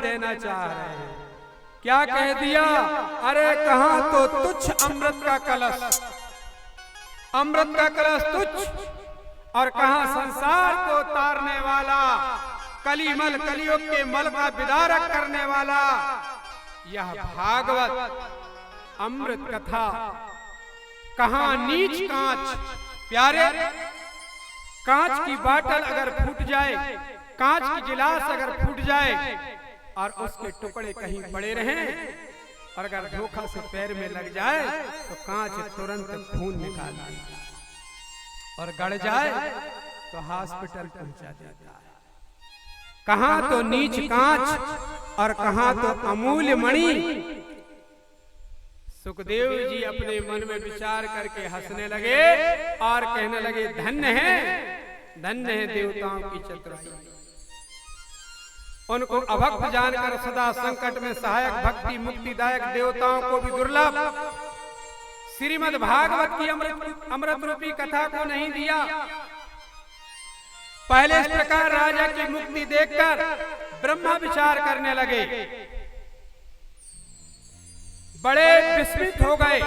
देना चाह रहे हैं। क्या कह दिया? अरे कहां तो तुच्छ अमृत का कलश, अमृत का कलश तुच्छ, और कहां संसार को तारने वाला, कलिमल कलियुग के मल का विदारक करने वाला यह भागवत अमृत कथा। कहां नीच कांच, प्यारे कांच की बाटल अगर फूट जाए, कांच की गिलास अगर फूट जाए और उसके टुकड़े कहीं पड़े रहें और अगर धोखा से पैर में लग जाए तो कांच तुरंत खून निकाल देता और गड़ जाए तो हॉस्पिटल पहुंचा देता है। कहां तो नीच कांच और कहां तो अमूल्य मणि। सुखदेव जी अपने मन में विचार करके हंसने लगे और कहने लगे, धन्य है देवताओं की चतुराई। उनको अभक्त जानकर सदा संकट में सहायक, भक्ति मुक्तिदायक देवताओं को भी दुर्लभ श्रीमद् भागवत की अमृत रूपी कथा को नहीं दिया। पहले इस प्रकार राजा की मुक्ति देखकर ब्रह्मा विचार करने लगे, बड़े विस्मित हो गए।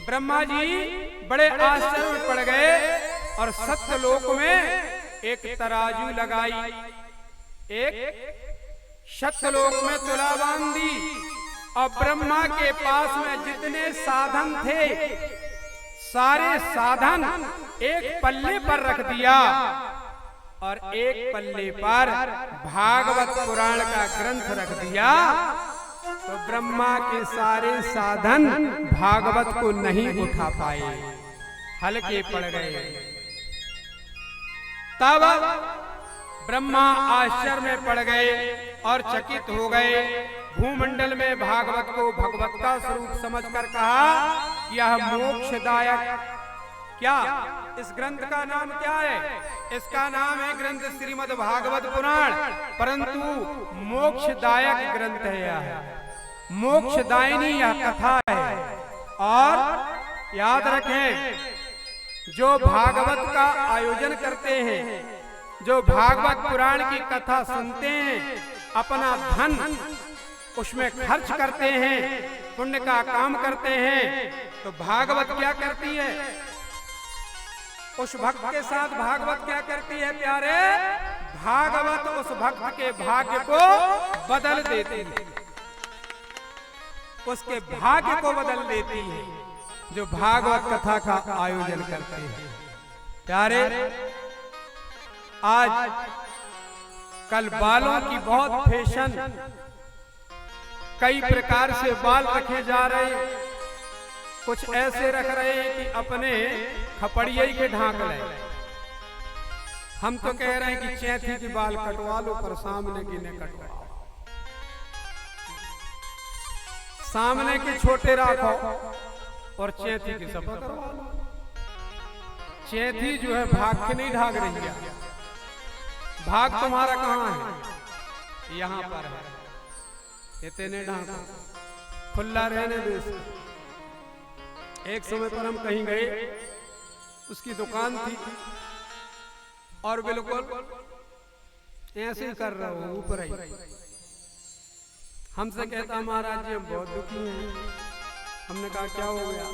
ब्रह्मा जी बड़े आश्चर्य में पड़ गए और सत्यलोक में एक तराजू लगाई, एक सत्यलोक में तुला बांध दी और ब्रह्मा के पास में जितने साधन थे सारे साधन एक पल्ले पर रख दिया और एक पल्ले पर भागवत पुराण का ग्रंथ रख दिया। तो ब्रह्मा के सारे साधन भागवत को नहीं उठा पाए, हल्के पड़ गए। तब ब्रह्मा आश्चर्य में पड़ गए और चकित हो गए। भूमंडल में भागवत को भगवत का स्वरूप समझकर कहा, यह मोक्षदायक। क्या इस ग्रंथ का नाम क्या है? इसका नाम है ग्रंथ श्रीमद् भागवत पुराण, परंतु मोक्षदायक ग्रंथ है। यह मोक्षदायिनी यह कथा है। और याद रखें, जो भागवत का आयोजन करते हैं, जो भागवत पुराण की कथा सुनते हैं, अपना धन उसमें खर्च करते हैं, पुण्य का काम करते हैं, तो भागवत क्या करती है? उस भक्त के साथ भागवत क्या करती है प्यारे? भागवत उस भक्त के भाग्य को बदल देती है, उसके भाग्य को बदल देती है, जो भागवत कथा का आयोजन करते हैं। प्यारे, आज कल बालों की बहुत फैशन, कई प्रकार से बाल रखे जा रहे। कुछ ऐसे रख रहे हैं कि अपने खपड़िये के ढांक ले। हम तो कह रहे हैं कि चैथी की बाल कटवा लो, पर सामने की न कटवाओ। सामने के छोटे रखो और चैथी की सफा करवा लो। चैथी जो है भाग के नहीं ढाक रही है। भाग तुम्हारा कहाँ है? यहाँ पर है। इतने ढांको, खुला रहने दो। एक समय पर हम कहीं गए, उसकी दुकान थी और बिल्कुल ऐसे ही कर रहा हूँ ऊपर ही। हमसे कहता, महाराज जी हम बहुत दुखी हैं। हमने कहा क्या हो गया?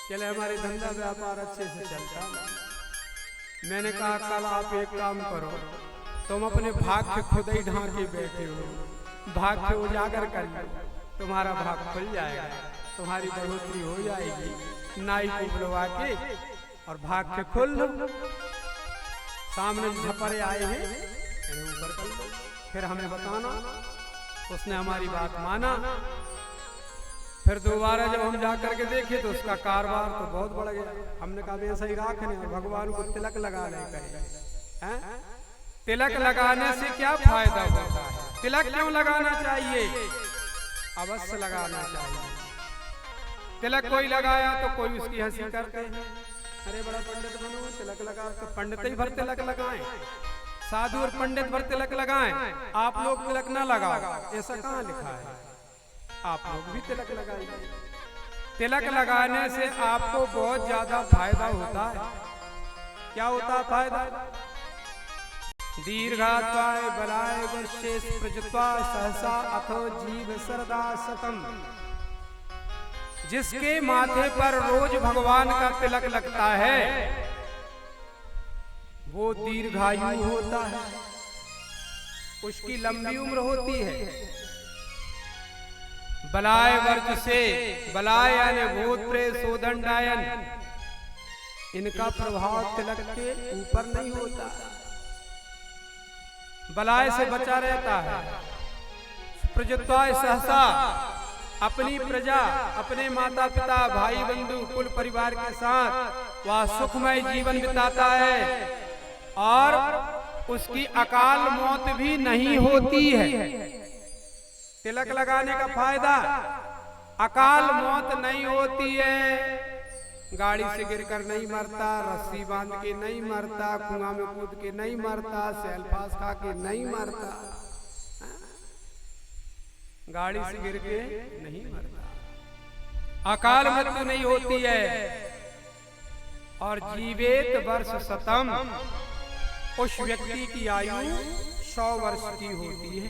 चले हमारे धंधा व्यापार अच्छे से चलता। मैंने कहा कल आप एक काम करो, तुम अपने भाग के खुद ही ढांके बैठे हो, भाग के उजागर कर लो, तुम्हारा भाग खुल जाएगा, तुम्हारी बढ़ोतरी हो जाएगी। नाई को बुलवा के और भाग के खोल लो। सामने झपरे आए हैं, ऊपर कर लो, फिर हमें बताना। उसने हमारी बात माना। फिर दोबारा जब हम जाकर के देखे तो उसका कारोबार तो बहुत बढ़ गया। हमने कहा ऐसा ही रखने और भगवान को तिलक लगा ले करें। तिलक लगाने से क्या फायदा होता है? तिलक क्यों लगाना चाहिए? अवश्य लगाना चाहिए। तिलक कोई लगाया तो कोई उसकी हंसी करते हैं, अरे बड़ा पंडित बनो, तिलक लगा। तो पंडित ही भर तिलक लगाएं, साधु और पंडित भर तिलक लगाएं। आप लोग तिलक ना लगाओ, ऐसा कहाँ लिखा है? आप लोग भी तिलक लगाइए। तिलक लगाने से आपको बहुत ज्यादा फायदा होता है। क्या होता है फायदा? दीर्घात्वाय बलाय वर्षे प्रजत्वा सहसा अथो जीव सरदा सतम। जिसके माथे पर रोज भगवान का तिलक लगता है वो दीर्घायु होता है, उसकी लंबी उम्र होती है। बलाय वर्ष से, बलाय यानी भूत प्रेत सोदंडायन, इनका प्रभाव तिलक के ऊपर नहीं होता, बलाय से बचा रहता है। प्रजत्वाय सहसा, अपनी प्रजा, अपने माता पिता भाई बंधु कुल परिवार के साथ वह सुखमय जीवन बिताता है और उसकी अकाल मौत भी नहीं होती है। तिलक लगाने का फायदा, अकाल मौत नहीं होती है। गाड़ी से गिरकर नहीं मरता, रस्सी बांध के नहीं मरता, कुआं में कूद के नहीं मरता, सेल्फास खा के नहीं मरता, गाड़ी से गिर के नहीं मरता, अकाल मृत्यु नहीं होती है। और जीवेत वर्ष शतम, उस व्यक्ति की आयु 100 वर्ष की होती है।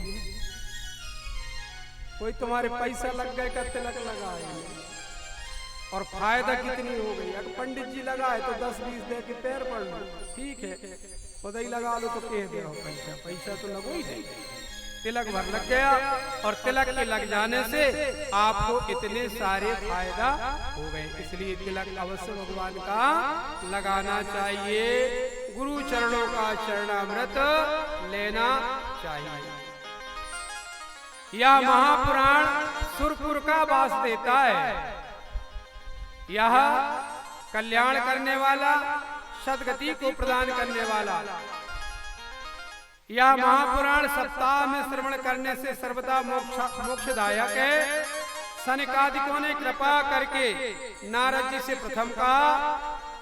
कोई तुम्हारे पैसा लग गए का तिलक लगाए और फायदा कितनी हो गई। अगर पंडित जी लगाए तो 10-20 दे के पैर पड़ लो, ठीक है, खुद ही लगा लो तो कह दे पैसा, पैसा तो लगो ही नहीं। तिलक भर लग गया और तिलक के लग जाने से आपको इतने सारे फायदा हो गए। इसलिए तिलक अवश्य भगवान का लगाना चाहिए, गुरु चरणों का चरणामृत लेना चाहिए। यह महापुराण सुरपुर का वास देता है। यह कल्याण करने वाला, सद्गति को प्रदान करने वाला, यह महापुराण सप्ताह में श्रवण करने से सर्वदा मोक्षदायक है। सनकादिकों ने कृपा करके नारद जी से प्रथम कहा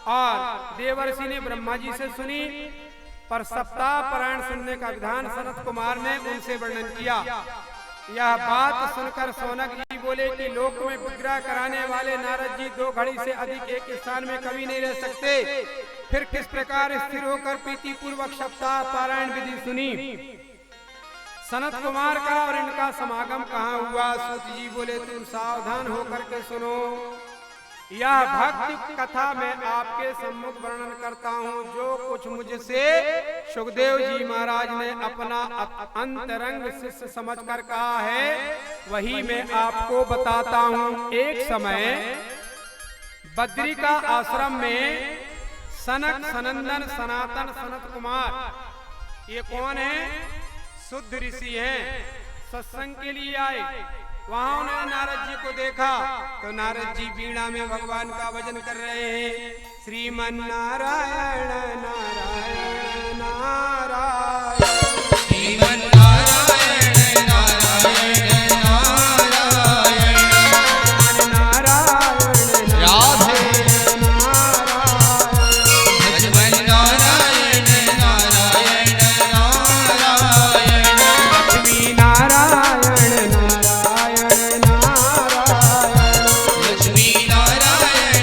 और देवर्षि ने ब्रह्मा जी से सुनी, पर सप्ताह पारायण सुनने का विधान सनत कुमार ने उनसे वर्णन किया। यह बात सुनकर सौनक जी बोले कि लोक में विग्रह कराने वाले नारद जी 2 घड़ी से अधिक एक स्थान में कभी नहीं रह सकते, फिर किस प्रकार स्थिर होकर प्रीति पूर्वक सप्ताह पारायण विधि सुनी। सनत कुमार का और इनका समागम कहाँ हुआ? सूत जी बोले तुम सावधान होकर के सुनो। यह भक्ति कथा मैं आपके सम्मुख वर्णन करता हूँ। जो कुछ मुझसे सुखदेव जी महाराज ने अपना अंतरंग शिष्य समझकर कहा है वही मैं आपको बताता हूँ। एक समय बद्री का आश्रम में सनक, सनंदन, सनातन, सनत कुमार, ये कौन है? शुद्ध ऋषि हैं, सत्संग के लिए आए। वहां उन्होंने नारद जी को देखा तो नारद जी वीणा में भगवान का भजन कर रहे हैं। श्रीमन नारायण नारायण नारायण, श्रीमन नारायण नारायण नारायण, नारायण राधे नारायण, नारायण नारायण नारायण, लक्ष्मी नारायण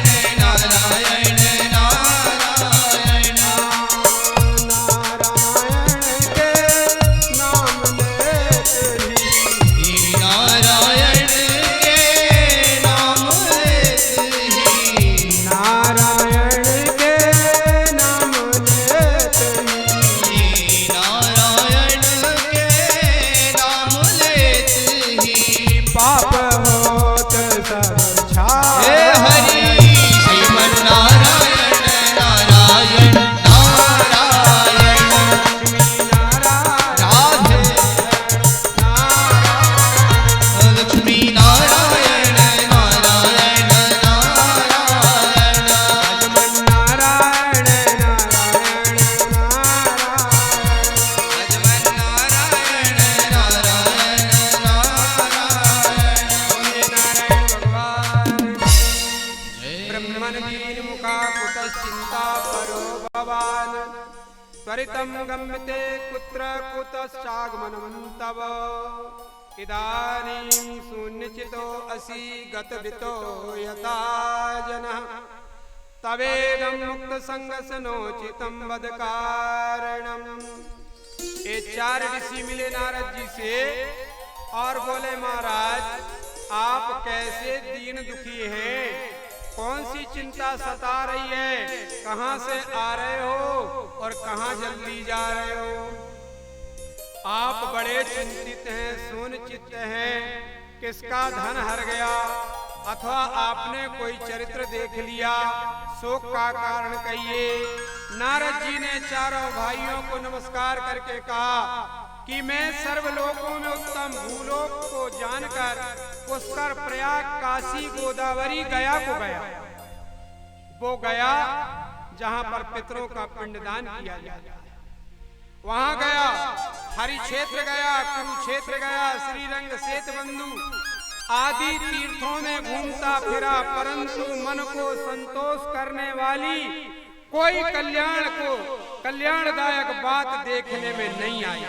त्वरितं गम्यते कुत्र कुतश्चागमनं तव, इदानीं शून्यचितो असि गतवितो यथा जनः, तवेदं मुक्तसङ्गसनोचितं वद कारणम्। ये 4 ऋषि मिले नारद जी से और बोले महाराज आप कैसे दीन दुखी हैं, कौन सी चिंता सता रही है, कहां से आ रहे हो और कहां जल्दी जा रहे हो। आप बड़े चिंतित हैं, सुनिश्चित हैं, किसका धन हर गया अथवा आपने कोई चरित्र देख लिया, शोक का कारण कहिए। नारद जी ने चारों भाइयों को नमस्कार करके कहा कि मैं सर्वलोकों में उत्तम भूलोक को जानकर पुष्कर, प्रयाग, काशी, गोदावरी, गया को गया। वो गया जहां पर पितरों का पिंडदान किया जाता है, वहां गया। हरि क्षेत्र गया, कुरुक्षेत्र गया, श्रीरंग, सेतुबंधु आदि तीर्थों में घूमता फिरा, परंतु मन को संतोष करने वाली कोई कल्याणदायक बात देखने में नहीं आई।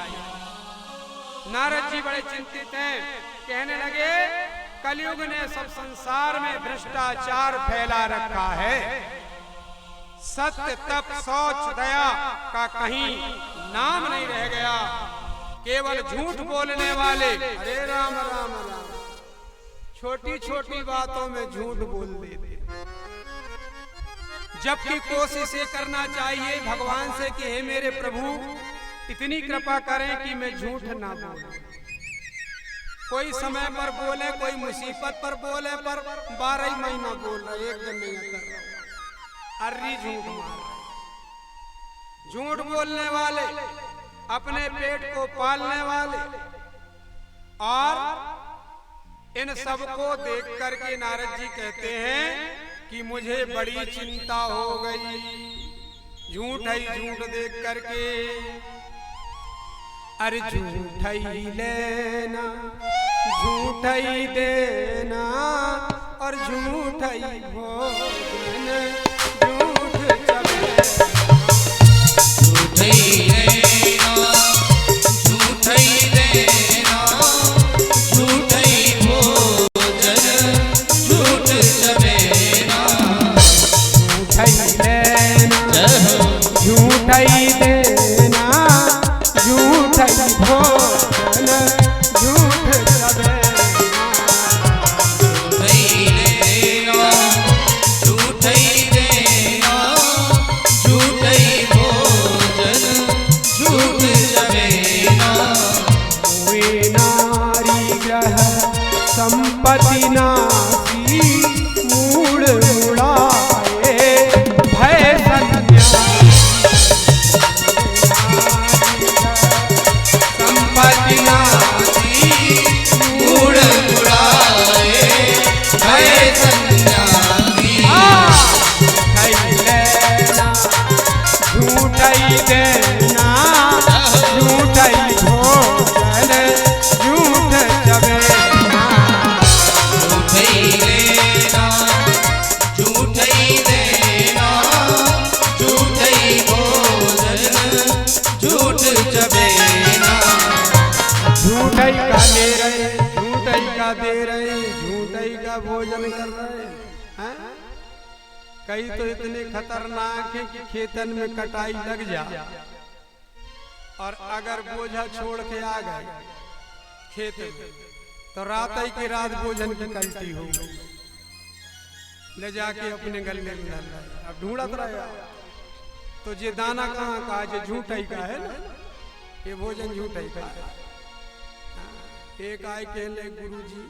नारद जी बड़े चिंतित हैं, कहने लगे कलयुग ने सब संसार में भ्रष्टाचार फैला रखा है, सत्य, तप, शौच, दया का कहीं नाम नहीं रह गया, केवल झूठ बोलने वाले। अरे राम राम राम, छोटी छोटी बातों में झूठ बोल देते, जबकि कोशिश ये करना चाहिए भगवान से कि हे मेरे प्रभु इतनी कृपा करें कि मैं झूठ ना बोलूं। कोई समय पर बोले, कोई मुसीबत पर बोले, पर 12 महीना बोल रहा, एक दिन नहीं कर रहा, अर्री झूठ मार रहा। झूठ बोलने वाले, अपने पेट को पालने वाले, और इन सबको देख करके नारद जी कहते हैं कि मुझे बड़ी चिंता हो गई, झूठ ही झूठ देख करके। अरे झूठ ही लेना, झूठ ही देना, और झूठ ही भोजन, झूठ चबेना, झूठ ही लेना, झूठ ही देना, झूठ ही भोजन, झूठ चबेना, झूठ ही लेना, झूठ ही देना, झूठ ही भोजन, झूठ चबेना, झूठ ही लेना, झूठ ही देना, झूठ ही भोजन, झूठ चबेना। हुई नारी ग्रह संपत्ति नासी, मूड़ मुड़ाए भय संन्यासी, संपत्ति नासी, मूड़ मुड़ाए भय संन्यासी। झूठ ही देना, झूठ ही भोजन, झूठ चबेना, झूठ ही लेना, झूठ ही देना, झूठ ही भोजन, झूठ चबेना। झूठ ही का ले रहे, झूठ ही का दे रहे, झूठ ही का भोजन कर रहे हैं। कई तो इतने खतरनाक है कि खेतन में कटाई लग जा, और अगर बोझा छोड़ के आ गए खेत में, तो रात ही की रात भोजन की कल्टी हो गई, ले जाके अपने गले में डाल रहे। अब ढूंढत रहे तो ये दाना कहाँ का, जो झूठ ही का है ना, ये भोजन झूठ ही का है। एक आए कहले गुरुजी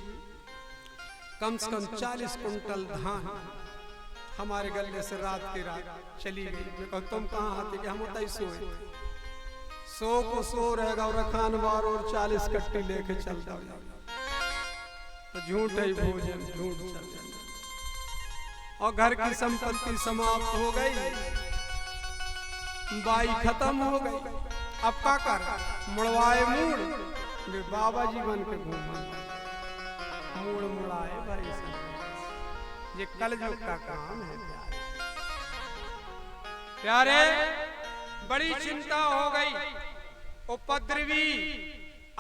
कम से कम 40 कुंटल धान हमारे गले से रात की रात चली गई। मैं कहता तुम कहाँ आते, कि हम होता ही सोए, सो को सो रहेगा और खान बार और 40 कट्टी लेके चलता हो, तो झूठ ही भोजन, झूठ चल जाना। और घर की संपत्ति समाप्त हो गई, बाई खत्म हो गई, अब का कर मुड़वाए मूड़, वे बाबा जी बन के घूमा, मूड़ मुड़ाए भाई सब। ये कलयुग का काम है प्यारे। बड़ी चिंता हो गई, उपद्रवी,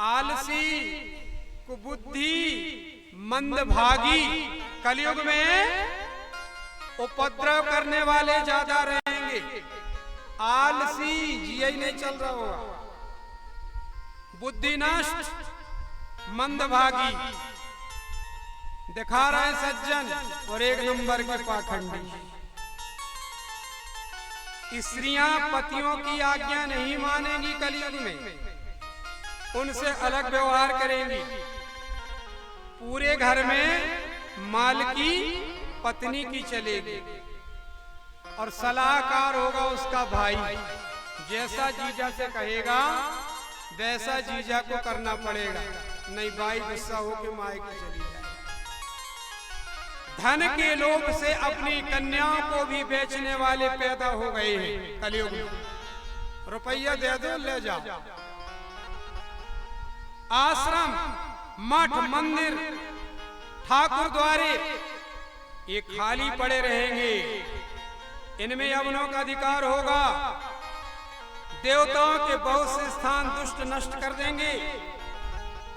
आलसी, कुबुद्धि, मंदभागी, कलयुग में उपद्रव करने वाले ज्यादा रहेंगे। आलसी जिया ही नहीं चल रहा होगा, बुद्धि नष्ट, मंदभागी, दिखा रहे सज्जन और एक नंबर के पाखंडी। स्त्रियां पतियों की आज्ञा नहीं मानेंगी, कलयुग में उनसे अलग व्यवहार करेंगी। पूरे घर में मालकी पत्नी की चलेगी और सलाहकार होगा उसका भाई। जैसा जीजा से कहेगा वैसा जीजा को करना पड़ेगा, नहीं भाई गुस्सा होकर मायके चली जाए। धन के लोभ से अपनी कन्याओं को भी बेचने वाले पैदा हो गए हैं कलयुग में। रुपया दे दो ले जाओ। आश्रम, मठ, मंदिर, ठाकुर द्वारे ये खाली पड़े रहेंगे। इनमें यवनों का अधिकार होगा। देवताओं के बहुत से स्थान दुष्ट नष्ट कर देंगे।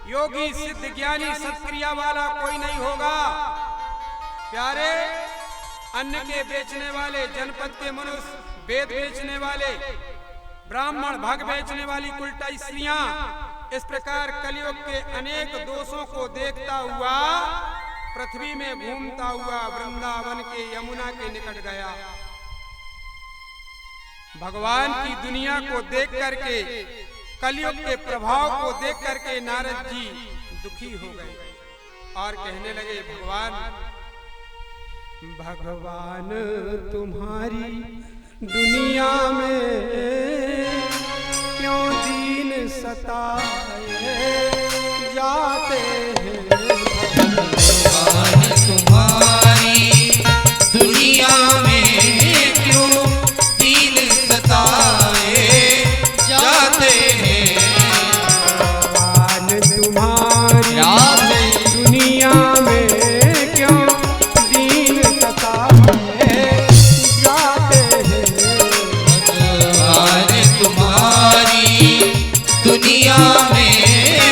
योगी, सिद्ध, ज्ञानी, सत्क्रिया वाला कोई नहीं होगा। प्यारे, अन्न के बेचने वाले, जनपद के मनुष्य, वेद बेचने वाले, ब्राह्मण, भग बेचने वाली कुलटा स्त्रियां, इस प्रकार कलयुग के अनेक दोषों को देखता हुआ पृथ्वी में घूमता हुआ वृंदावन के यमुना के निकट गया। भगवान की दुनिया को देख करके, कलयुग के प्रभाव को देख करके नारद जी दुखी हो गए और कहने लगे, भगवान तुम्हारी दुनिया में क्यों दीन सताए जाते हैं। भगवान तुम्हारी दुनिया में क्यों दीन सताए जाते हैं। भगवान तुम्हारी दुनिया में क्यों दीन सताए जाते हैं। भगवान तुम्हारी दुनिया में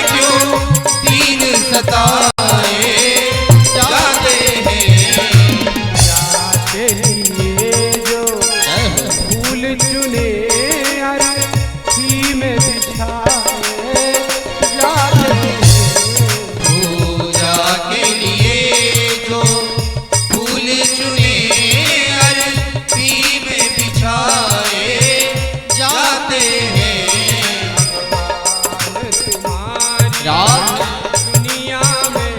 क्यों दीन सताए जाते हैं। जाते लिए जो फूल चुने अर्थी में बिछाए जाते हैं। पूजा के लिए जो फूल चुने अर्थी में बिछाए जाते हैं। दुनिया में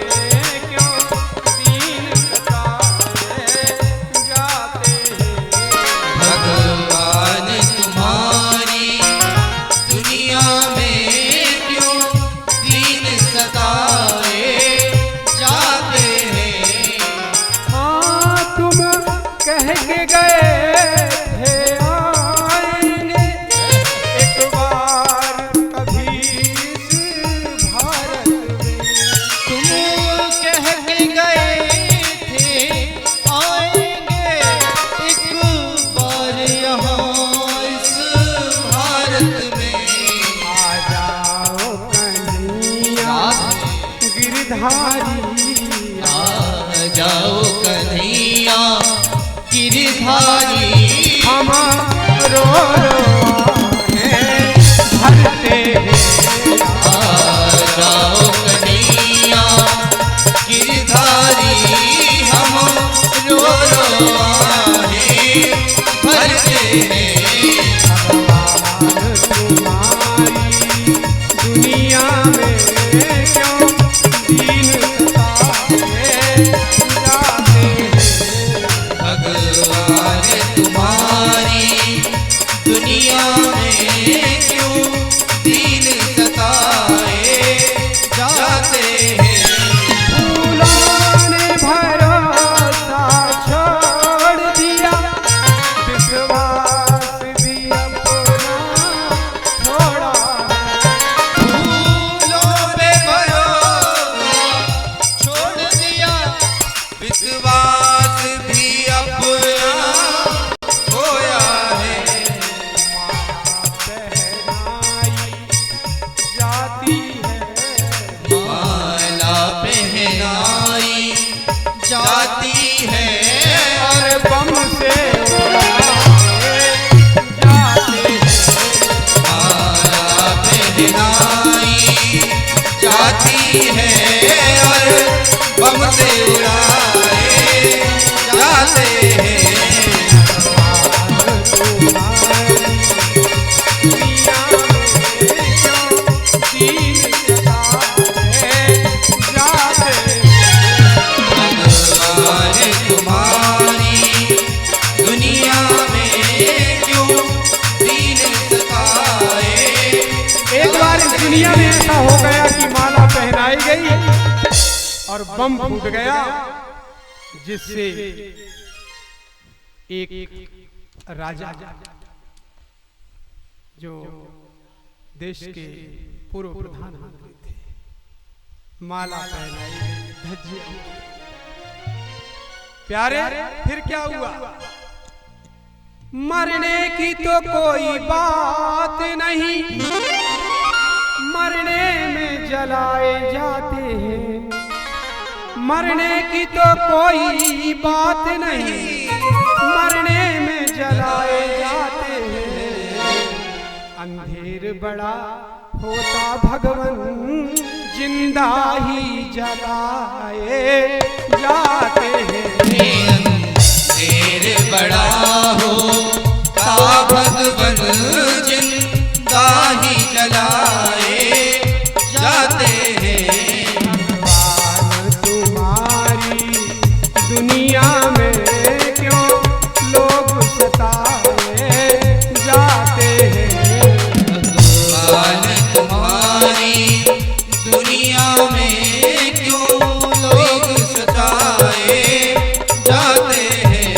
क्यों दीन सताए जाते हैं। भगवान तुम्हारी दुनिया में क्यों दीन सताए जाते हैं। हाँ, तुम कह के गए थे आएंगे एक बार कभी इस भारत में। तुम कह के गए थे आएंगे एक बार यहाँ इस भारत में। आ जाओ कन्हैया गिरधारी, आ जाओ कन्हैया गिरधारी, हम रो भरते हैं। आ जाओ कन्हैया गिरधारी, हम रो भरते हैं। भगवान तुम्हारी दुनिया में क्यों दीन सताए जाते हैं। भगवान तुम्हारी दुनिया में क्यों दीन सताए जाते हैं। फूलों ने भरोसा छोड़ दिया, विश्वास भी अपना छोड़ा। फूलों ने भरोसा छोड़ दिया, विश्वास भी अपना खोया है। माला पहनाई जाती है और बम से जाते हैं। माला पहनाई हमसे उड़ाए जाते हैं। दुनिया में ऐसा हो गया कि माला पहनाई गई और बम फूट गया, जिससे एक राजा जो देश के पूर्व प्रधानमंत्री थे, माला पहनाई गई, धज्जियां। प्यारे फिर क्या हुआ? मरने की तो कोई बात नहीं, मरने में जलाए जाते हैं। मरने की तो कोई बात नहीं, मरने में जलाए जाते हैं। अंधेर बड़ा होता भगवन, जिंदा ही जलाए जाते हैं। अंधेर बड़ा होता भगवन, जिंदा ही जलाए जाते हैं। भगवान तुम्हारी दुनिया में क्यों लोग सताए जाते हैं। भगवान तुम्हारी दुनिया में क्यों लोग सताए जाते हैं।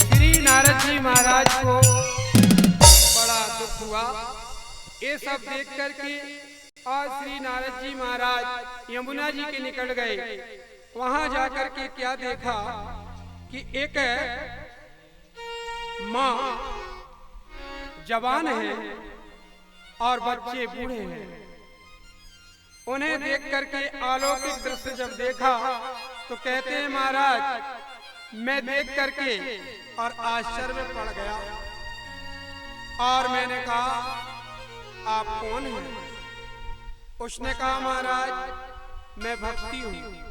श्री नारद जी महाराज को बड़ा दुख हुआ ये सब देख करके, और श्री नारद जी महाराज यमुना जी के निकल गए। वहां जाकर के क्या देखा कि एक माँ जवान है और बच्चे बूढ़े हैं। उन्हें देख करके अलौकिक दृश्य जब देखा तो कहते हैं महाराज मैं देख करके और आश्चर्य में पड़ गया, और मैंने कहा आप कौन हैं? उसने कहा महाराज मैं भक्ति हूं।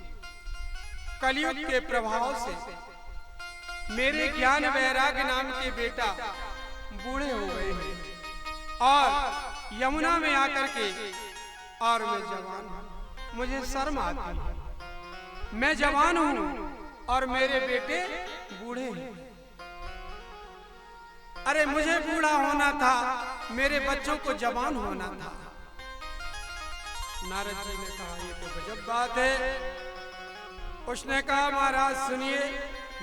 कलयुग के प्रभाव से मेरे ज्ञान वैराग्य नाम के बेटा बूढ़े हो गए हैं, और यमुना में आकर के और मैं जवान हूं, मुझे शर्म आती है। मैं जवान हूं और मेरे बेटे बूढ़े हैं। अरे मुझे बूढ़ा होना था, मेरे बच्चों को जवान होना था। नारद जी ने कहा ये तो गजब बात है। उसने कहा महाराज सुनिए,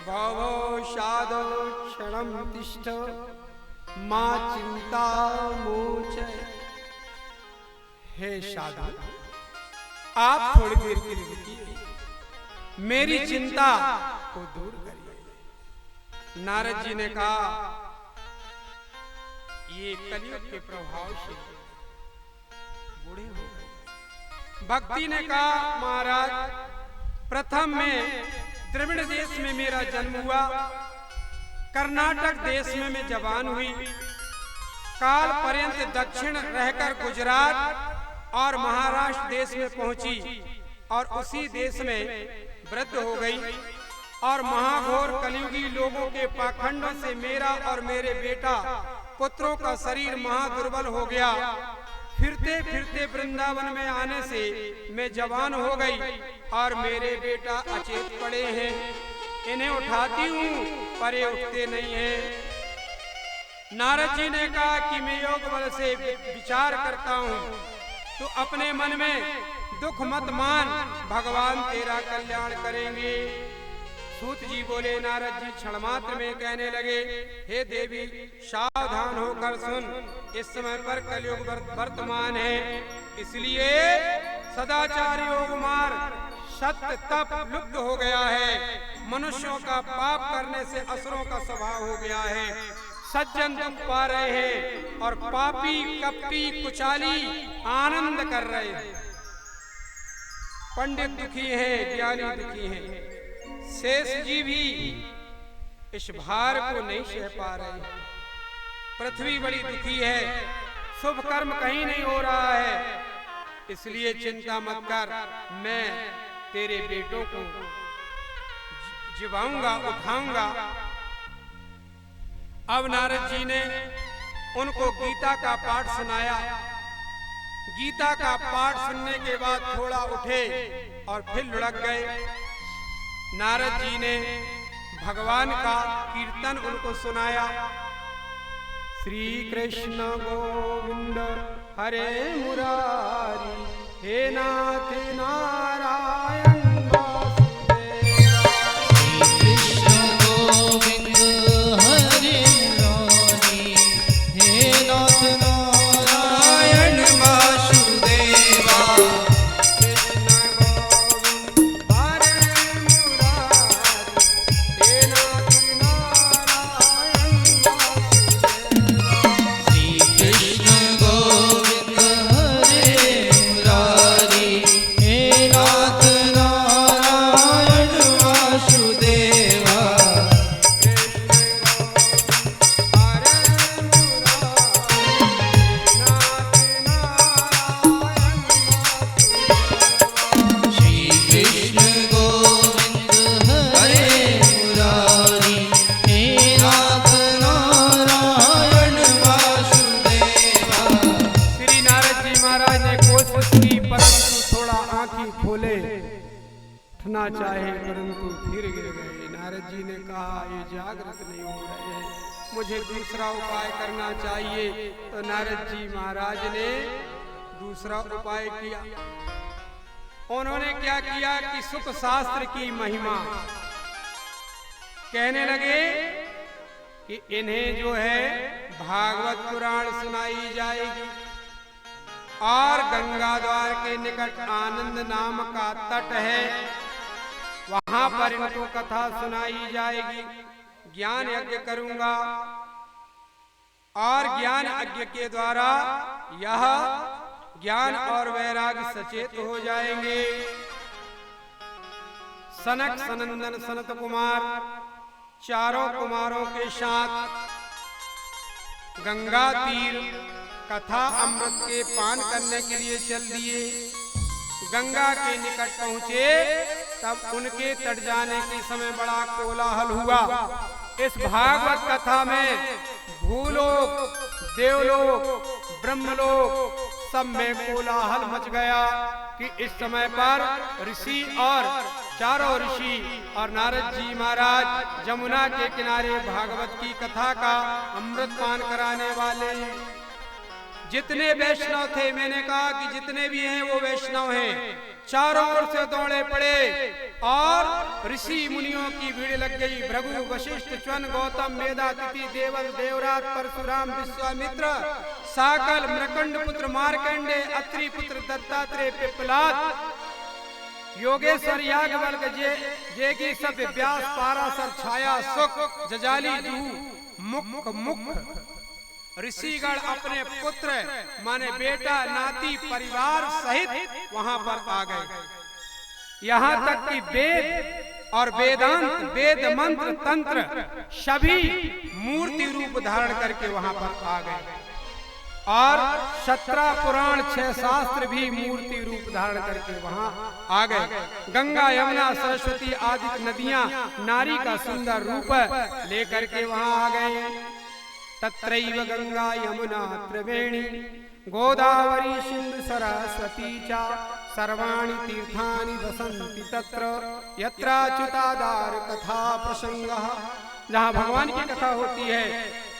भवो शादो क्षणम तिष्ठ मां चिंता मोचय। हे साधु आप थोड़ी देर के लिए रुकिए, मेरी चिंता को दूर करिए। नारद जी ने कहा ये कलयुग के प्रभाव से बूढ़े हो गए। भक्ति ने कहा महाराज प्रथम में द्रविड़ देश में मेरा जन्म हुआ, कर्नाटक देश में मैं जवान हुई, काल पर्यंत दक्षिण रहकर गुजरात और महाराष्ट्र देश में पहुंची, और उसी देश में वृद्ध हो गई, और महाघोर कलयुगी लोगों के पाखंडों से मेरा और मेरे बेटा पुत्रों का शरीर महादुर्बल हो गया। फिरते फिरते वृंदावन में आने से मैं जवान हो गई, और मेरे बेटा अचेत पड़े हैं। इन्हें उठाती हूँ पर ये उठते नहीं हैं। नारद जी ने कहा कि मैं योग बल से विचार करता हूँ, तो अपने मन में दुख मत मान, भगवान तेरा कल्याण करेंगे। सूत जी बोले नारद जी क्षण मात्र में कहने लगे, हे देवी सावधान होकर सुन, इस समय पर कलयुग वर्तमान है, इसलिए सदाचार योग मार्ग सत्य तप लुप्त हो गया है। मनुष्यों का पाप करने से असुरों का स्वभाव हो गया है। सज्जन दुख पा रहे हैं और पापी कपटी कुचाली आनंद कर रहे हैं। पंडित दुखी हैं, ज्ञानी दुखी हैं। शेष जी भी इस भार को नहीं सह पा रहे। पृथ्वी बड़ी दुखी है, शुभ कर्म कहीं नहीं हो रहा है, इसलिए चिंता मत कर, मैं तेरे बेटों को जिवाऊंगा, उठाऊंगा। अब नारद जी ने उनको गीता का पाठ सुनाया। गीता का पाठ सुनने के बाद थोड़ा उठे और फिर लुढ़क गए। नारद जी ने भगवान का कीर्तन उनको सुनाया। श्री कृष्ण गोविंद हरे मुरारी, हे नाथ नारायण वासुदेवा। श्री कृष्ण गोविंद हरे मुरारी, हे नाथ नारायण वासुदेवा। उठना चाहे परंतु फिर गिर गए। नारद जी ने कहा ये जागृत नहीं हो रहे, मुझे दूसरा उपाय करना चाहिए। तो नारद जी महाराज ने दूसरा उपाय किया। उन्होंने क्या किया कि सुख शास्त्र की महिमा कहने लगे कि इन्हें जो है भागवत पुराण सुनाई जाएगी और गंगा द्वार के निकट आनंद नाम का तट है, वहां पर इनको कथा सुनाई जाएगी। ज्ञान यज्ञ करूंगा और ज्ञान यज्ञ के द्वारा यह ज्ञान और वैराग्य सचेत हो जाएंगे। सनक सनंदन सनत कुमार चारों कुमारों के साथ गंगा तीर कथा अमृत के पान करने के लिए चल दिए। गंगा के निकट पहुंचे तब उनके तट जाने के समय बड़ा कोलाहल हुआ। इस भागवत कथा में भूलोक, देवलोक, ब्रह्मलोक सब में कोलाहल मच गया कि इस समय पर ऋषि और चारों ऋषि और नारद जी महाराज जमुना के किनारे भागवत की कथा का अमृत पान कराने वाले। जितने वैष्णव थे, मैंने कहा कि जितने भी हैं वो वैष्णव हैं, चारों ओर से दौड़े पड़े और ऋषि मुनियों की भीड़ लग गई। भृगु, वशिष्ठ, च्वन, गौतम, मेधातिथि, देवल, देवराज, परशुराम, विश्वामित्र, साकल, मृकंड पुत्र मार्कंडे, अत्रि पुत्र दत्तात्रेय, पिप्पलाद, योगेश्वर, याज्ञवल्क्य, जेगी सब, व्यास, पाराशर, छाया, सुक, जजाली, जुहू, मुख ऋषिगण अपने पुत्र माने बेटा, नाती, परिवार सहित वहां पर आ गए। यहाँ तक कि वेद और वेदांत, वेद मंत्र, तंत्र सभी मूर्ति रूप धारण करके वहां पर आ गए और 17 पुराण 6 शास्त्र भी मूर्ति रूप धारण करके वहां आ गए। गंगा, यमुना, सरस्वती आदि नदियां नारी का सुंदर रूप लेकर के वहां आ गए। तत्रैव गंगा यमुना त्रिवेणी गोदावरी सिंधु सरस्वती च सर्वाणि तीर्थानि वसन्ति तत्र यत्राच्युतादार कथा प्रसंगः। जहाँ भगवान की कथा होती है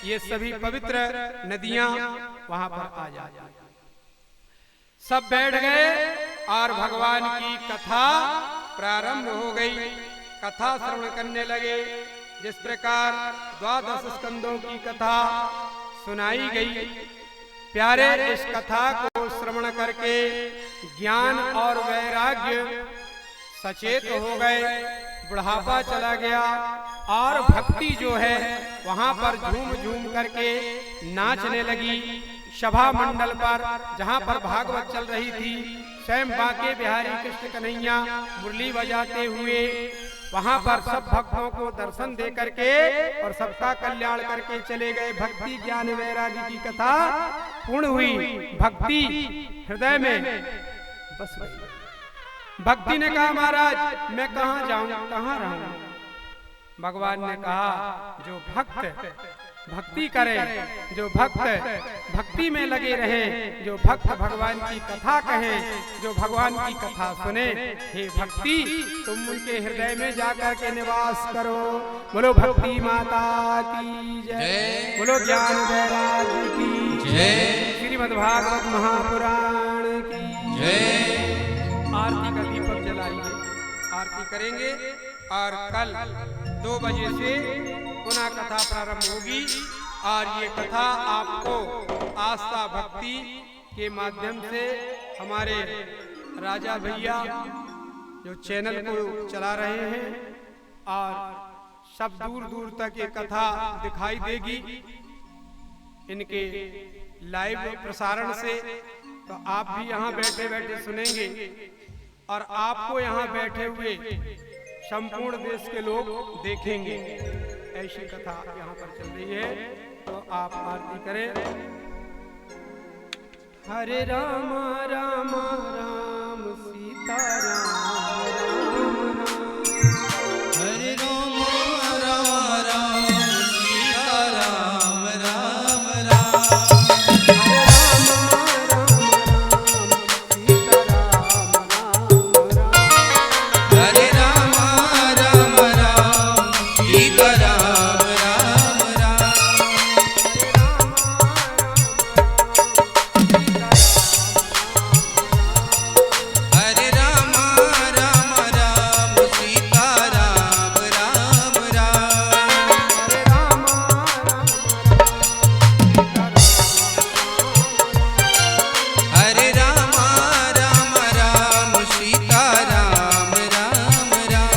ये सभी पवित्र नदियां वहां पर आ जाती हैं। सब बैठ गए और भगवान की कथा प्रारंभ हो गई। कथा श्रवण करने लगे। जिस प्रकार 12 स्कंदों की कथा सुनाई गई, प्यारे इस कथा को श्रवण करके ज्ञान और वैराग्य सचेत हो गए, बुढ़ापा चला गया और भक्ति जो है वहां पर झूम झूम करके नाचने लगी। सभा मंडल पर जहां पर भागवत चल रही थी, स्वयं बांके बिहारी कृष्ण कन्हैया मुरली बजाते हुए वहां पर सब भक्तों को दर्शन दे करके और सबका कल्याण करके चले गए। भक्ति ज्ञान वैराग्य की कथा पूर्ण हुई, भक्ति हृदय में बस गई। भक्ति ने कहा महाराज मैं कहाँ जाऊं, कहाँ रहूं? भगवान ने कहा जो भक्त भक्ति करे, जो भक्त भक्ति में लगे रहे, जो भक्त भगवान की कथा कहें, जो भगवान की कथा सुने, हे भक्ति तुम उनके हृदय में जाकर के निवास करो। बोलो भक्ति माता की जय, बोलो ज्ञान वैराग्य की जय, श्रीमद्भागवत महापुराण की जय। आरती का दीपक जलाइए, आरती करेंगे और कल 2 बजे से पुनः कथा प्रारंभ होगी। और ये कथा आपको आस्था भक्ति के माध्यम से हमारे राजा भैया जो चैनल को चला रहे हैं और सब दूर दूर तक ये कथा दिखाई देगी इनके लाइव प्रसारण से। तो आप भी यहाँ बैठे बैठे सुनेंगे और आपको यहाँ बैठे हुए संपूर्ण देश के लोग देखेंगे। ऐसी कथा यहाँ पर चल रही है, तो आप आरती करें। हरे राम राम राम सीता राम राम राम, हरे राम राम राम सीता राम राम राम, हरे राम राम राम सीता राम राम राम, हरे राम राम राम सीता राम राम राम, हरे राम राम राम सीता राम राम राम, हरे राम राम राम सीता राम राम राम,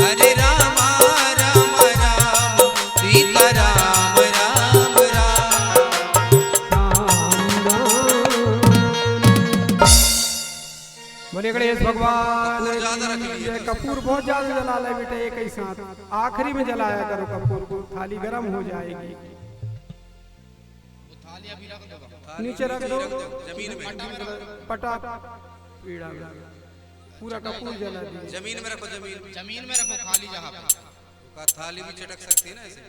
हरे राम राम राम सीता राम राम राम। बोले गणेश भगवान ज्यादा रख लीजिए। ये कपूर बहुत ज्यादा जला ले बेटे, एक ही साथ आखिरी में जलाया करो कपूर को, थाली गर्म हो जाएगी। नीचे रख दो जमीन में, पटा पीड़ा में पूरा कपूर जला दिया। जमीन में रखो, जमीन में रखो, खाली जगह पे थाली भी चटक सकती है ना ऐसे।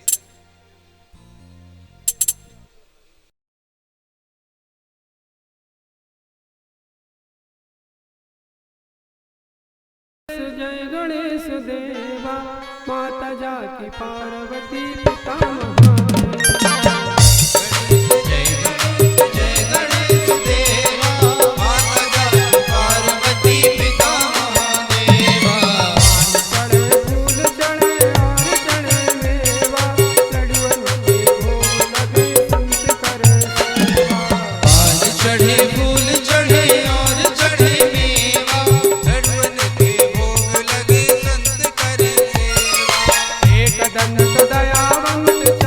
जय गणेश देवा माता जाकी पार्वती पिता महादेव, जय गणेश देवा माता जाकी पार्वती पिता महादेवा, चढ़े फूल चढ़े और चढ़े मेवा, लड्डुअन के भोग लगे संत करे सेवा। पान चढ़े फूल चढ़े और चढ़े मेवा, लड्डुअन के भोग लगे संत करे सेवा। एक दंत दयावंत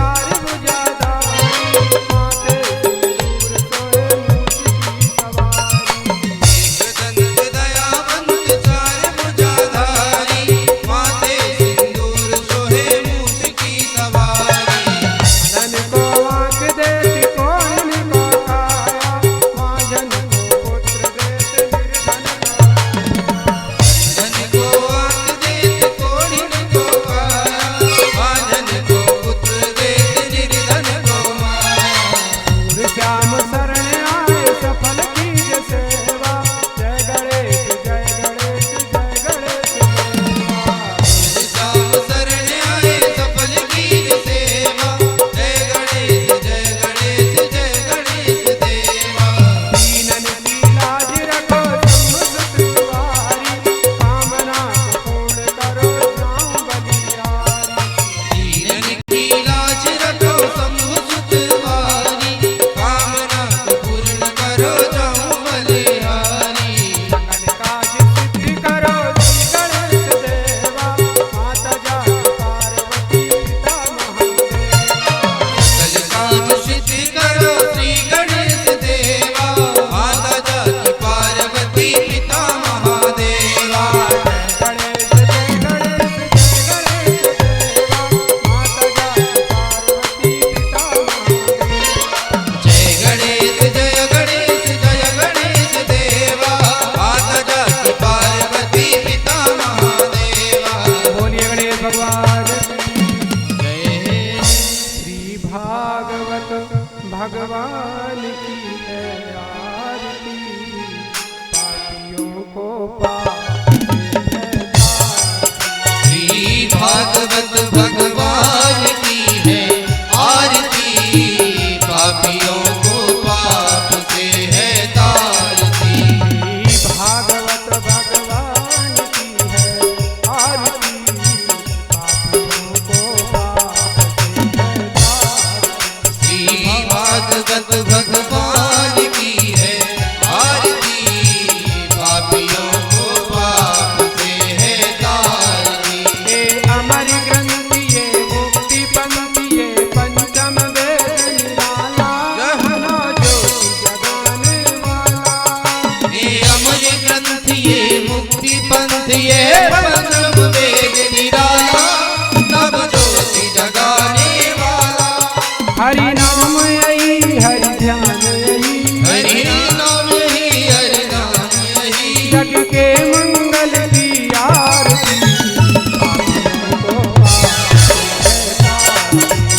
भगवान की है आरती, पापियों को पाते हैं श्री भागवत भगवान की है आरती, पापियों को पाप से है तारती। भागवत भगवान की है आरती, पापियों को पाप से है तारती। श्री भागवत भगवान की है आरती, पापियों को पाप से है तारती। ये अमर ग्रंथ ये मुक्ति पंथ ये पंचम वेद निराला, रहना ज्योति जगाने वाला। ये अमर ग्रंथ ये मुक्ति पंथ ये पंचम वेद निराला, नव ज्योति जगाने वाला। हरि नाम यही हरि ध्यान यही, हरि नाम ही हरि नाम यही, जग के मंगल की आरती, पापियों को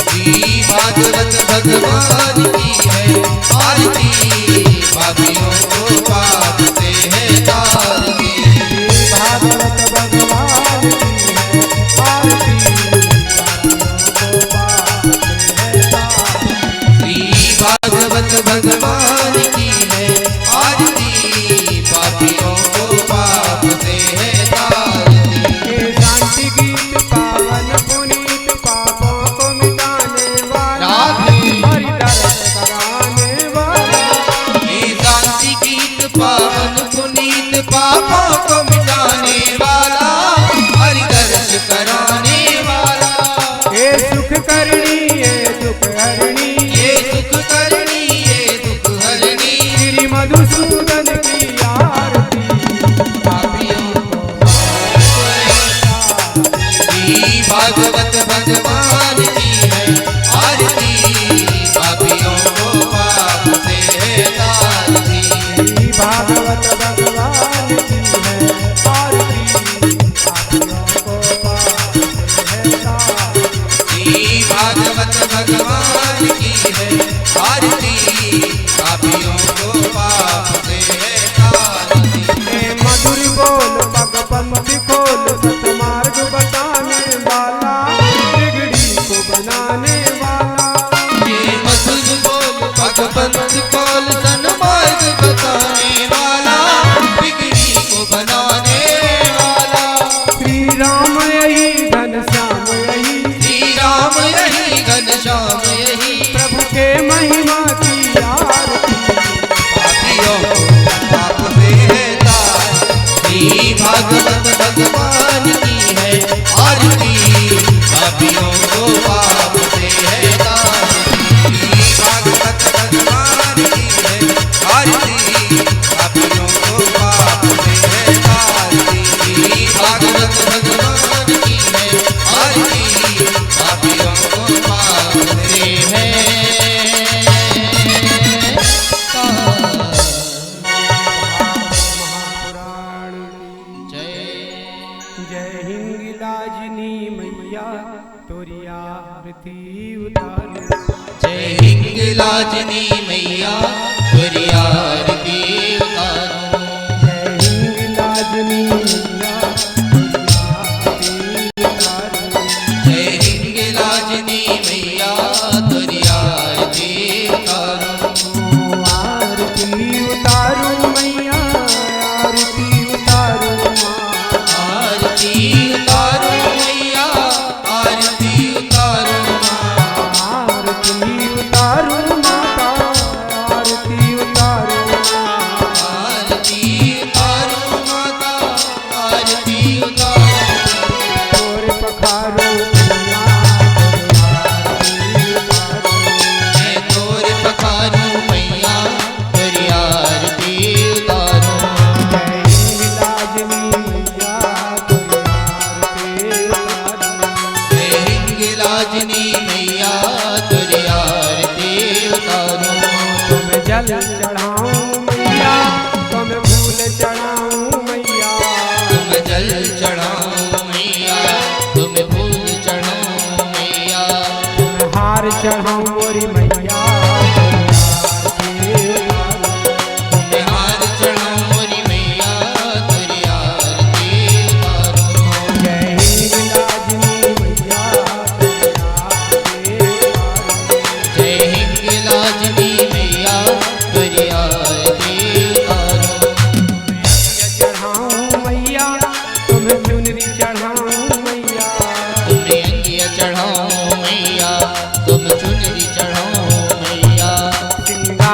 श्री भागवत भगवान की है आरती, पापियों को पाप से है तारती। भागवत भगवान की है आरती, पापियों को पाप से है तारती। श्री भागवत भगवान की है आरती, पापियों को पाप से है तारती। ये शांति गीत पावन पुनीत, पापों को मिटाने वाला, हरि दर्श कराने वाला। ये शांति गीत पावन पुनीत, पापों को मिटाने वाला, हरि दर्श कराने वाला। ये सुख करणी ये दुख हरणी, ये सुख करनी ये दुख हरनी, श्री मधुसूदन की आरती, पापियों को श्री भागवत भगवान की है आरती, पापियों को पाप से है तारती। श्री भागवत भगवान की है आरती, पापियों को पाप से है तारती। श्री भागवत भगवान की है आरती, पापियों को पाप से है तारती। ए मधुर बोल पग पंथ खोल, सतमार्ग बताने वाला, बिगड़ी को बनाने वाला। ये मधुर बोल भगवंत कौल सन्मार्ग बताने वाला, बिगड़ी को बनाने वाला। श्री राम यही घनश्याम यही, श्री राम यही घनश्याम यही, प्रभु के महिमा की आरती, पापियों को पाप से है तारती। श्री भागवत भगवान की है आरती, पापियों को पाप से है तारती। श्री भागवत भगवान की है आरती, पापियों को पाप से है तारती। श्री भागवत भगवान की है आरती, पापियों को पाप से है महापुराण की जय। जय हिंगलाजनी मैया तोरी आरती उतारो। जय हिंगलाजनी मैया तोरी आरती उतारो। जय हिंगलाजनी मैया तोरी आरती उतारो। जय हिंगलाजनी मैया तोरी आरती उतारो। आरती उतारो मैया आरती उतारो माँ। आरती उतारो मैया आरती उतारो माता। आरती उतारो माता। आरती उतारो। और पखारो मैया मैं तोर पखारो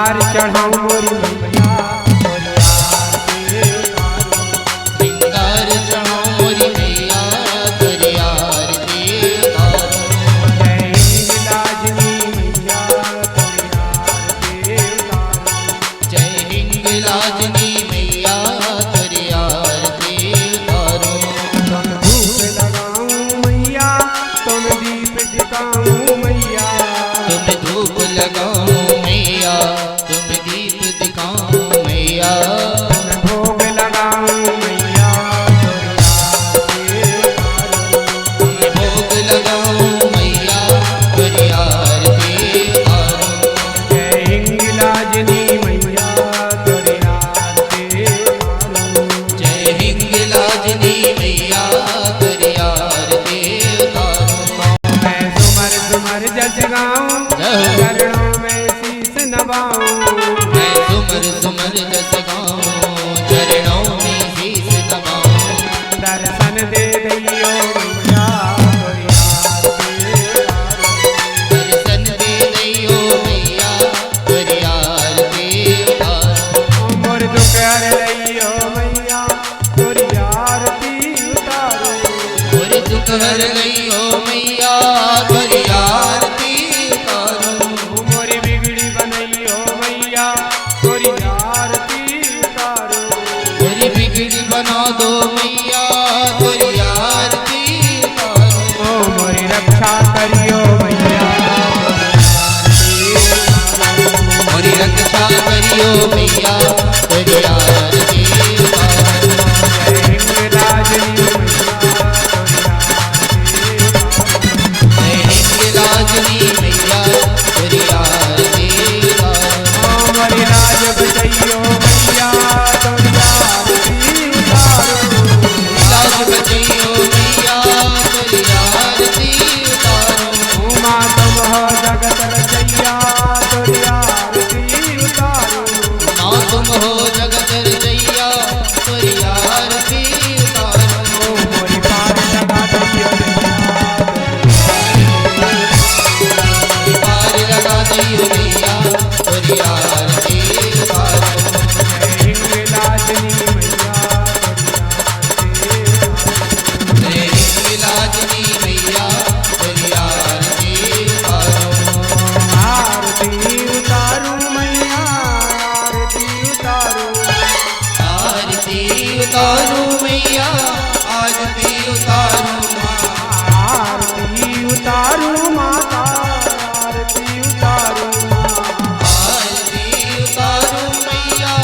श्रृंगार चढ़ाऊं मोरी मैया तोरी आरती उतारूं। श्रृंगार चढ़ाऊं मोरी मैया तोरी आरती उतारूं। जय हिंगलाजनी मैया तोरी आरती उतारूं। जय हिंगलाजनी मैया तोरी आरती उतारूं। तुम धूप लगाऊं मैया तुम दीप दिखाऊं मैया तुम धूप लगाओ मैया तुम दीप दिखाओ मैया। तुम भोग लगाऊं मैया तोरी आरती उतारूं। तुम भोग लगाओ मैया तोरी आरती उतारूं। जय हिंगलाजनी मैया तोरी आरती उतारूं। जय हिंगलाजनी मैया तोरी आरती उतारूं। मैं सुमर सुमर जस गाऊं चरणों में शीस नवाऊं। मैं सुमर सुमर जस गाऊं चरणों में शीस नवाऊं। दर्शन दे दैयो मैया तोरी आरती उतारूं। दर्शन दे दैयो मैया तोरी आरती उतारूं। मोर दुख हर लइयो मैया तोरी आरती उतारूं। मोर दुख हर लइयो मैया तोरी आरती उतारूं। मोरी बिगड़ी बनइयो मैया तोरी आरती उतारूं। मोरी बिगड़ी बना दो मैया तोरी आरती उतारूं। ओ मोरी रक्षा करियो मैया मोरी रक्षा करियो मैया तोरी आरती उतारूं। जय हिंगलाजनी मैया तोरी आरती उतारूं। जय हिंगलाजनी मैया तोरी आरती उतारूं। ओ मोरी लाज बचइयो मैया तोरी आरती उतारूं। लाज बचइयो मैया तोरी आरती उतारूं। उमा तुम हो जगत रचैया तोरी आरती उतारूं। ना तुम हो जगत रचैया तोरी आरती उतारूं। ओ मोरी पार लगा दैयो पार लगा दैयो मैया तोरी आरती उतारूं। जय हिंगलाजनी मैया तोरी आरती उतारूं। जय हिंगलाजनी मैया तोरी आरती उतारूं। आरती उतारूं मैया आरती उतारूं। आरती उतारूं मैया आरती उतारूं। आरती उतारूं माता आरती उतारूं। आरती उतारूं मैया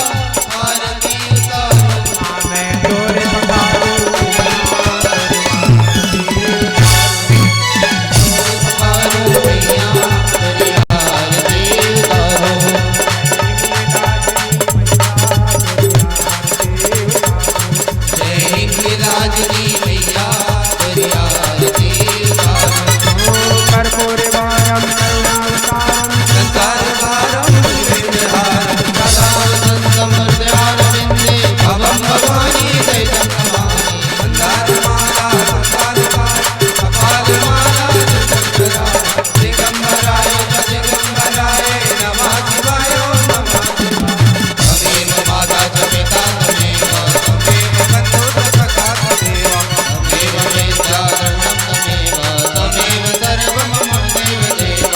आरती उतारूं। मैं तोरे पधारूं उतारूं मैया तोरी आरती उतारूं। जय हिंगलाजनी मैया तोरी आरती उतारूं। कर्पूर वारम करुणावतारम संसार भारम विघ्नहारं सदा वसन्तं हृदयारविन्दे भवं भवानी दैतं नमामि। मन्दारमाला कपालमाला दिगम्बराय च दिगम्बराय नमः शिवाय नमः शिवाय। त्वमेव माता च पिता त्वमेव त्वमेव बन्धुः च सखा त्वमेव त्वमेव वेद्याधर्मं त्वमेव त्वमेव सर्वं मम देव देव।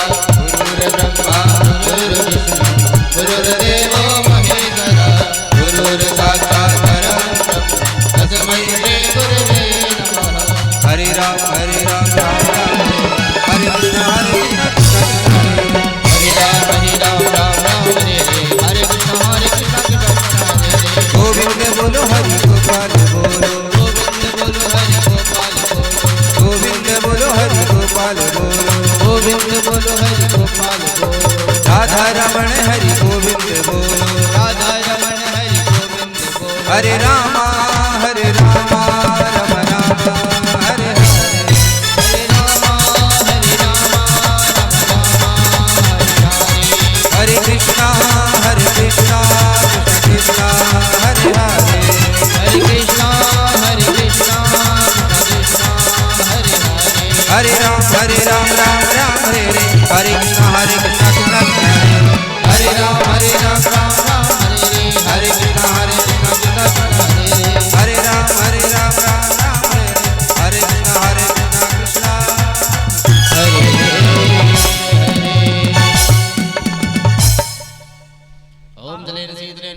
गुरुर्ब्रह्मा गुरुर्विष्णु गुरुर्देवो महेश्वरः गुरुर्साक्षात् परं ब्रह्म तस्मै श्री गुरवे नमः। हरे राम राम राम हरे कृष्ण कृष्ण हरे राम राम राम हरे हरे कृष्ण कृष्ण हरे हरे। गोविंद बोलो हरि गोपाल बोलो गोविंद बोलो हरि गोपाल बोलो गोविंद बोलो हरि गोपाल बोलो गोविंद बोलो हरि गोपाल बोलो। राधा रमण हरि गोविंद बोलो राधा रमण हरि गोविंद बोलो। हरे रामा राम राम हरे हरे। हरे रामा राम राम हरे हरे। हरे कृष्णा कृष्ण कृष्ण हरे हरे। हरे कृष्णा कृष्ण कृष्ण हरे हरे। हरे राम राम राम हरे हरे। हरे कृष्ण कृष्ण कृष्ण हरे हरे। हरे राम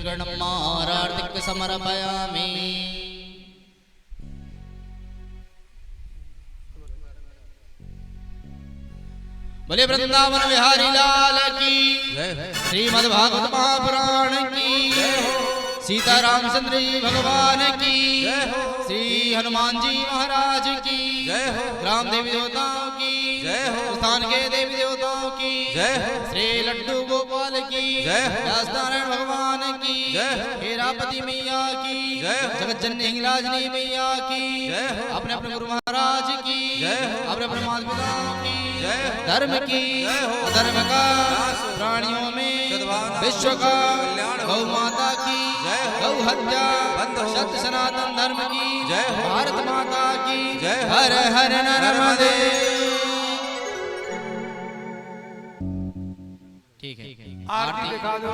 गणमारार्तिक समर्पयामि। बोले वृंदावन बिहारी लाल की, श्रीमद् भागवत महापुराण की, सीता रामचंद्र जी भगवान की, श्री हनुमान जी महाराज की, ग्राम देवी देवताओं की, स्थान के देवी देवताओं की, श्री लड्डू गोपाल की, व्यास नारायण भगवान की, हेरापति मैया की, जगत जननी हिंगलाजनी मैया की, अपने अपने गुरु महाराज की, अपने अपने माता पिताओं की, धर्म की अधर्म का, प्राणियों में विश्व का, गौ माता की, गौ हत्या, सत्य सनातन धर्म की, भारत माता की, हर हर नर्मदे। ठीक है, आरती दिखा दो।